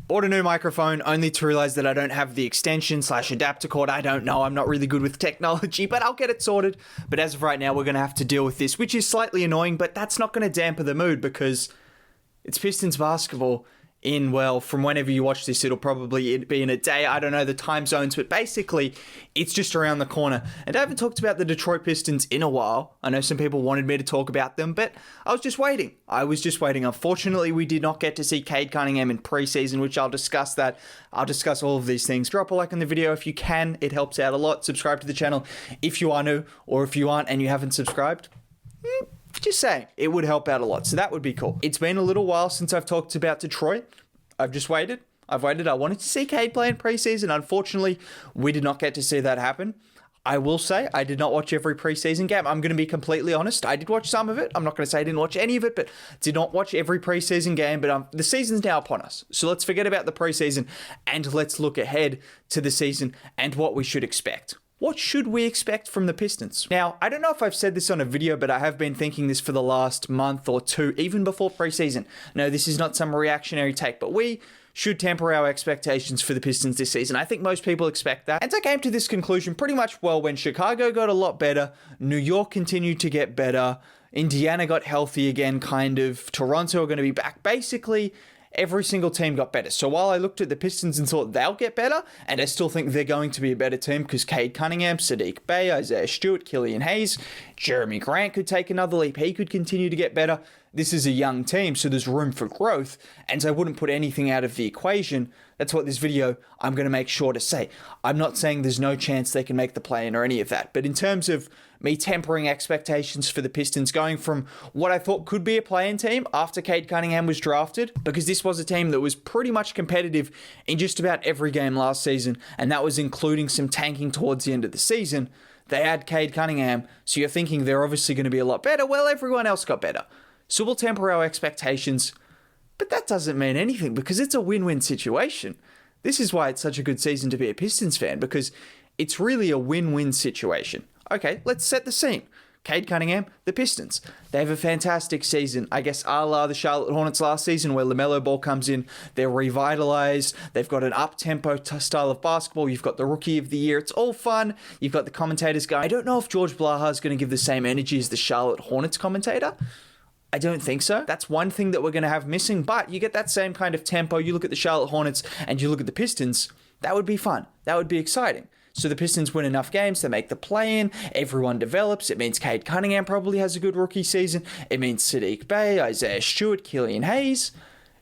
Bought a new microphone only to realize that I don't have the extension / adapter cord. I don't know. I'm not really good with technology, but I'll get it sorted. But as of right now, we're going to have to deal with this, which is slightly annoying, but that's not going to dampen the mood because it's Pistons basketball in, well, from whenever you watch this, it'll probably be in a day. I don't know the time zones, but basically, it's just around the corner. And I haven't talked about the Detroit Pistons in a while. I know some people wanted me to talk about them, but I was just waiting. Unfortunately, we did not get to see Cade Cunningham in preseason, which I'll discuss that. I'll discuss all of these things. Drop a like on the video if you can. It helps out a lot. Subscribe to the channel if you are new, or if you aren't and you haven't subscribed. Just saying, it would help out a lot, so that would be cool. It's been a little while since I've talked about Detroit. I've just waited. I wanted to see Cade play in preseason. Unfortunately, we did not get to see that happen. I will say I did not watch every preseason game. I'm going to be completely honest. I did watch some of it. I'm not going to say I didn't watch any of it, but did not watch every preseason game. But the season's now upon us. So let's forget about the preseason and let's look ahead to the season and what we should expect. What should we expect from the Pistons? Now, I don't know if I've said this on a video, but I have been thinking this for the last month or two, even before preseason. No, this is not some reactionary take, but we should temper our expectations for the Pistons this season. I think most people expect that. And I came to this conclusion pretty much, well, when Chicago got a lot better, New York continued to get better, Indiana got healthy again, kind of, Toronto are going to be back. Basically, every single team got better. So while I looked at the Pistons and thought they'll get better, and I still think they're going to be a better team because Cade Cunningham, Saddiq Bey, Isaiah Stewart, Killian Hayes, Jeremy Grant could take another leap. He could continue to get better. This is a young team, so there's room for growth, and so I wouldn't put anything out of the equation. That's what this video, I'm going to make sure to say. I'm not saying there's no chance they can make the play-in or any of that, but in terms of me tempering expectations for the Pistons, going from what I thought could be a play-in team after Cade Cunningham was drafted, because this was a team that was pretty much competitive in just about every game last season, and that was including some tanking towards the end of the season. They had Cade Cunningham, so you're thinking they're obviously going to be a lot better. Well, everyone else got better. So we'll temper our expectations, but that doesn't mean anything because it's a win-win situation. This is why it's such a good season to be a Pistons fan, because it's really a win-win situation. Okay, let's set the scene. Cade Cunningham, the Pistons. They have a fantastic season, I guess a la the Charlotte Hornets last season where LaMelo Ball comes in. They're revitalized. They've got an up-tempo style of basketball. You've got the Rookie of the Year. It's all fun. You've got the commentators going. I don't know if George Blaha is going to give the same energy as the Charlotte Hornets commentator. I don't think so. That's one thing that we're going to have missing, but you get that same kind of tempo. You look at the Charlotte Hornets and you look at the Pistons. That would be fun. That would be exciting. So the Pistons win enough games to make the play-in. Everyone develops. It means Cade Cunningham probably has a good rookie season. It means Saddiq Bey, Isaiah Stewart, Killian Hayes.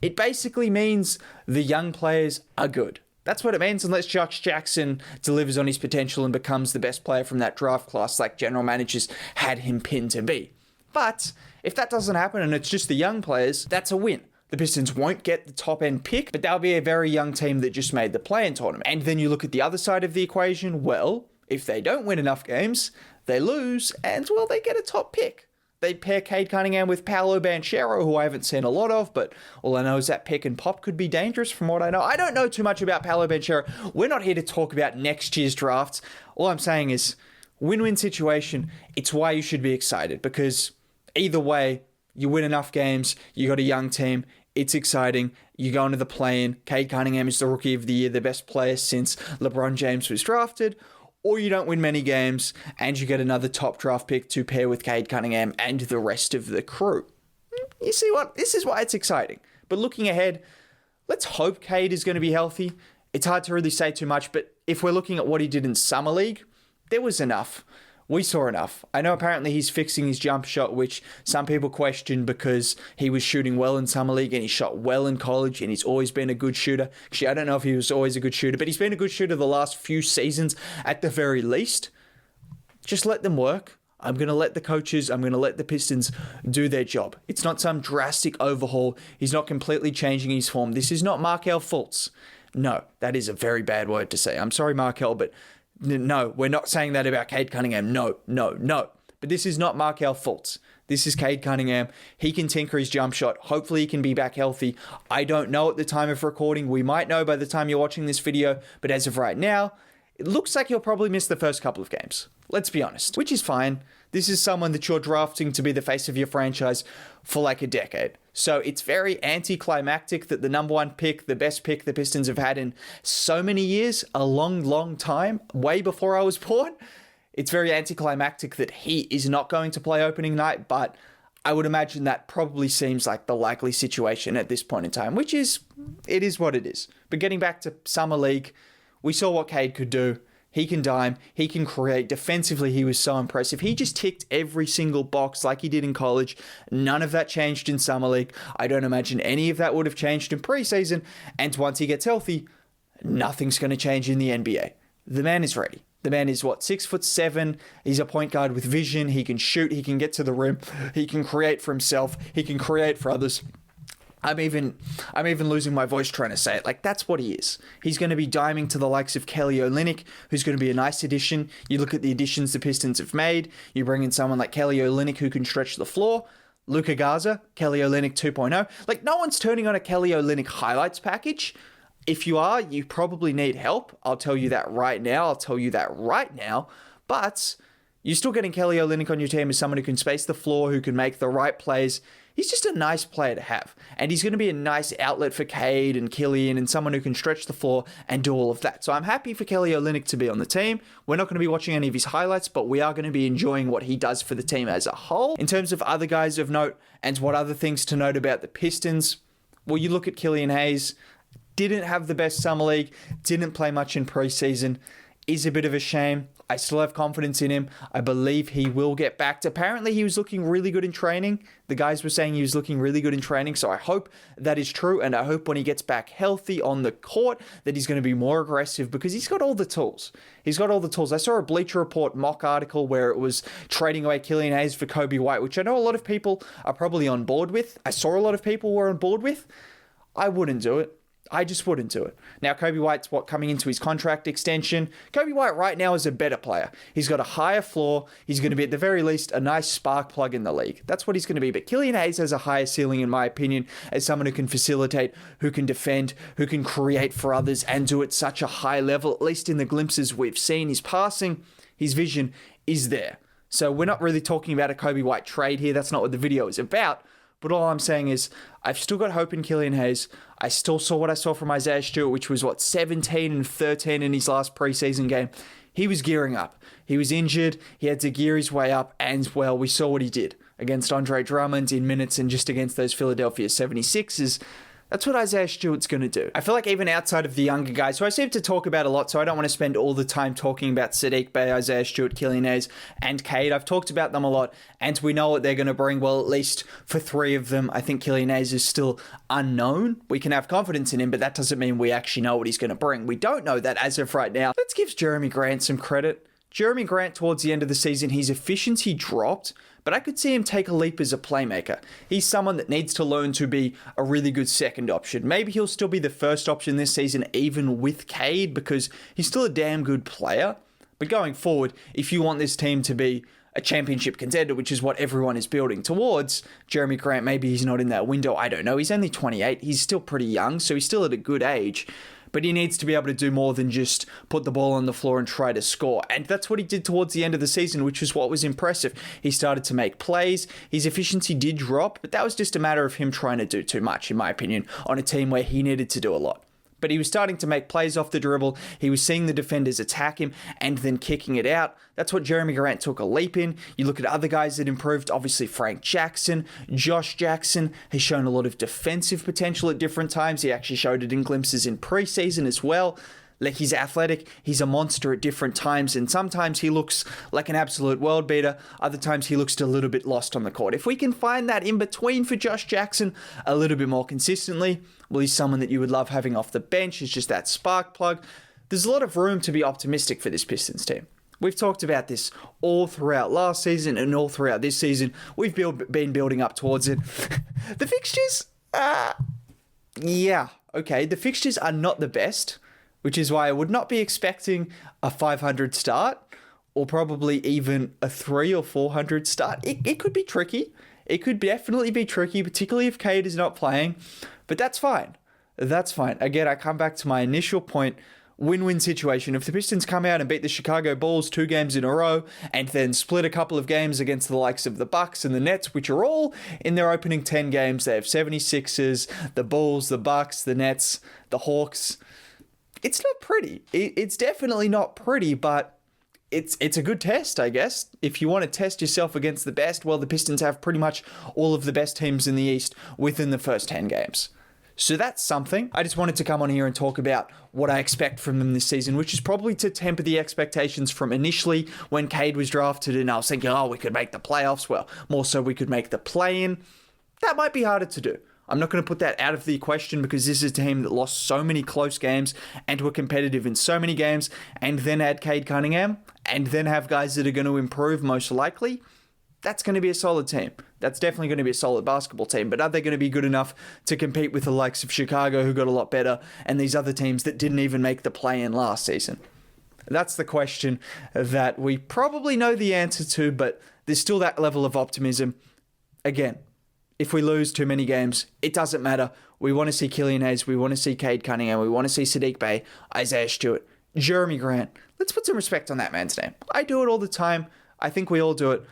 It basically means the young players are good. That's what it means, unless Josh Jackson delivers on his potential and becomes the best player from that draft class like general managers had him pinned to be. But if that doesn't happen and it's just the young players, that's a win. The Pistons won't get the top-end pick, but they'll be a very young team that just made the play-in tournament. And then you look at the other side of the equation. Well, if they don't win enough games, they lose, and, well, they get a top pick. They pair Cade Cunningham with Paolo Banchero, who I haven't seen a lot of, but all I know is that pick and pop could be dangerous from what I know. I don't know too much about Paolo Banchero. We're not here to talk about next year's drafts. All I'm saying is win-win situation. It's why you should be excited, because either way, you win enough games, you got a young team, it's exciting, you go into the play-in, Cade Cunningham is the Rookie of the Year, the best player since LeBron James was drafted, or you don't win many games and you get another top draft pick to pair with Cade Cunningham and the rest of the crew. You see what? This is why it's exciting. But looking ahead, let's hope Cade is going to be healthy. It's hard to really say too much, but if we're looking at what he did in Summer League, there was enough. We saw enough. I know apparently he's fixing his jump shot, which some people question because he was shooting well in Summer League and he shot well in college and he's always been a good shooter. Actually, I don't know if he was always a good shooter, but he's been a good shooter the last few seasons at the very least. Just let them work. I'm going to let the coaches, I'm going to let the Pistons do their job. It's not some drastic overhaul. He's not completely changing his form. This is not Markelle Fultz. No, that is a very bad word to say. I'm sorry, Markelle, but no, we're not saying that about Cade Cunningham. No. But this is not Markelle Fultz. This is Cade Cunningham. He can tinker his jump shot. Hopefully he can be back healthy. I don't know at the time of recording. We might know by the time you're watching this video. But as of right now, it looks like he'll probably miss the first couple of games. Let's be honest, which is fine. This is someone that you're drafting to be the face of your franchise for like a decade. So it's very anticlimactic that the number one pick, the best pick the Pistons have had in so many years, a long, long time, way before I was born. It's very anticlimactic that he is not going to play opening night, but I would imagine that probably seems like the likely situation at this point in time, which is, it is what it is. But getting back to Summer League, we saw what Cade could do. He can dime. He can create. Defensively, he was so impressive. He just ticked every single box like he did in college. None of that changed in Summer League. I don't imagine any of that would have changed in preseason. And once he gets healthy, nothing's going to change in the NBA. The man is ready. The man is, 6'7". He's a point guard with vision. He can shoot. He can get to the rim. He can create for himself. He can create for others. I'm even losing my voice trying to say it. Like, that's what he is. He's going to be diming to the likes of Kelly Olynyk, who's going to be a nice addition. You look at the additions the Pistons have made. You bring in someone like Kelly Olynyk who can stretch the floor. Luka Garza, Kelly Olynyk 2.0. Like, no one's turning on a Kelly Olynyk highlights package. If you are, you probably need help. I'll tell you that right now. But you're still getting Kelly Olynyk on your team as someone who can space the floor, who can make the right plays. He's just a nice player to have. And he's going to be a nice outlet for Cade and Killian and someone who can stretch the floor and do all of that. So I'm happy for Kelly Olynyk to be on the team. We're not going to be watching any of his highlights, but we are going to be enjoying what he does for the team as a whole. In terms of other guys of note and what other things to note about the Pistons, well, you look at Killian Hayes, didn't have the best summer league, didn't play much in preseason, is a bit of a shame. I still have confidence in him. I believe he will get back. Apparently, he was looking really good in training. The guys were saying he was looking really good in training, so I hope that is true, and I hope when he gets back healthy on the court that he's going to be more aggressive because he's got all the tools. He's got all the tools. I saw a Bleacher Report mock article where it was trading away Killian Hayes for Kobe White, which I know a lot of people are probably on board with. I saw a lot of people were on board with. I wouldn't do it. I just wouldn't do it. Now, Kobe White's coming into his contract extension. Kobe White right now is a better player. He's got a higher floor. He's going to be, at the very least, a nice spark plug in the league. That's what he's going to be. But Killian Hayes has a higher ceiling, in my opinion, as someone who can facilitate, who can defend, who can create for others, and do it such a high level, at least in the glimpses we've seen. His passing, his vision is there. So we're not really talking about a Kobe White trade here. That's not what the video is about. But all I'm saying is I've still got hope in Killian Hayes. I still saw what I saw from Isaiah Stewart, which was, 17 and 13 in his last preseason game. He was gearing up. He was injured. He had to gear his way up. And, well, we saw what he did against Andre Drummond in minutes and just against those Philadelphia 76ers. That's what Isaiah Stewart's going to do. I feel like even outside of the younger guys, who I seem to talk about a lot, so I don't want to spend all the time talking about Saddiq Bey, Isaiah Stewart, Killian Hayes, and Cade. I've talked about them a lot, and we know what they're going to bring. Well, at least for three of them, I think Killian Hayes is still unknown. We can have confidence in him, but that doesn't mean we actually know what he's going to bring. We don't know that as of right now. Let's give Jeremy Grant some credit. Jeremy Grant, towards the end of the season, his efficiency dropped, but I could see him take a leap as a playmaker. He's someone that needs to learn to be a really good second option. Maybe he'll still be the first option this season, even with Cade, because he's still a damn good player. But going forward, if you want this team to be a championship contender, which is what everyone is building towards, Jeremy Grant, maybe he's not in that window. I don't know. He's only 28. He's still pretty young, so he's still at a good age. But he needs to be able to do more than just put the ball on the floor and try to score. And that's what he did towards the end of the season, which was what was impressive. He started to make plays. His efficiency did drop, but that was just a matter of him trying to do too much, in my opinion, on a team where he needed to do a lot. But he was starting to make plays off the dribble. He was seeing the defenders attack him and then kicking it out. That's what Jeremy Grant took a leap in. You look at other guys that improved. Obviously, Frank Jackson, Josh Jackson has shown a lot of defensive potential at different times. He actually showed it in glimpses in preseason as well. Like, he's athletic, he's a monster at different times, and sometimes he looks like an absolute world beater, other times he looks a little bit lost on the court. If we can find that in between for Josh Jackson a little bit more consistently, well, he's someone that you would love having off the bench. He's just that spark plug. There's a lot of room to be optimistic for this Pistons team. We've talked about this all throughout last season and all throughout this season. We've been building up towards it. The fixtures? The fixtures are not the best, which is why I would not be expecting a 500 start or probably even a 300 or 400 start. It could be tricky. It could definitely be tricky, particularly if Cade is not playing, but that's fine. That's fine. Again, I come back to my initial point. win-win situation. If the Pistons come out and beat the Chicago Bulls 2 games in a row and then split a couple of games against the likes of the Bucks and the Nets, which are all in their opening 10 games, they have 76ers, the Bulls, the Bucks, the Nets, the Hawks. It's not pretty. It's definitely not pretty, but it's a good test, I guess. If you want to test yourself against the best, well, the Pistons have pretty much all of the best teams in the East within the first 10 games. So that's something. I just wanted to come on here and talk about what I expect from them this season, which is probably to temper the expectations from initially when Cade was drafted and I was thinking, oh, we could make the playoffs. Well, more so we could make the play-in. That might be harder to do. I'm not going to put that out of the question because this is a team that lost so many close games and were competitive in so many games, and then add Cade Cunningham and then have guys that are going to improve most likely. That's going to be a solid team. That's definitely going to be a solid basketball team. But are they going to be good enough to compete with the likes of Chicago, who got a lot better, and these other teams that didn't even make the play-in last season? That's the question that we probably know the answer to, but there's still that level of optimism. Again, if we lose too many games, it doesn't matter. We want to see Killian Hayes. We want to see Cade Cunningham. We want to see Sadiq Bey, Isaiah Stewart, Jeremy Grant. Let's put some respect on that man's name. I do it all the time. I think we all do it.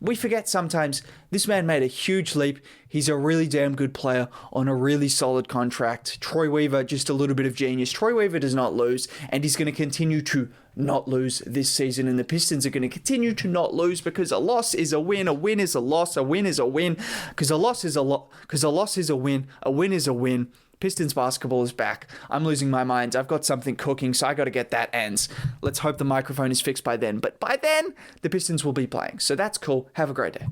We forget sometimes this man made a huge leap. He's a really damn good player on a really solid contract. Troy Weaver, just a little bit of genius. Troy Weaver does not lose, and he's going to continue to not lose this season. And the Pistons are going to continue to not lose because a loss is a win. A win is a loss. A win is a win. Because a loss is a loss is a win. A win is a win. Pistons basketball is back. I'm losing my mind. I've got something cooking, so I got to get that ends. Let's hope the microphone is fixed by then. But by then, the Pistons will be playing. So that's cool. Have a great day.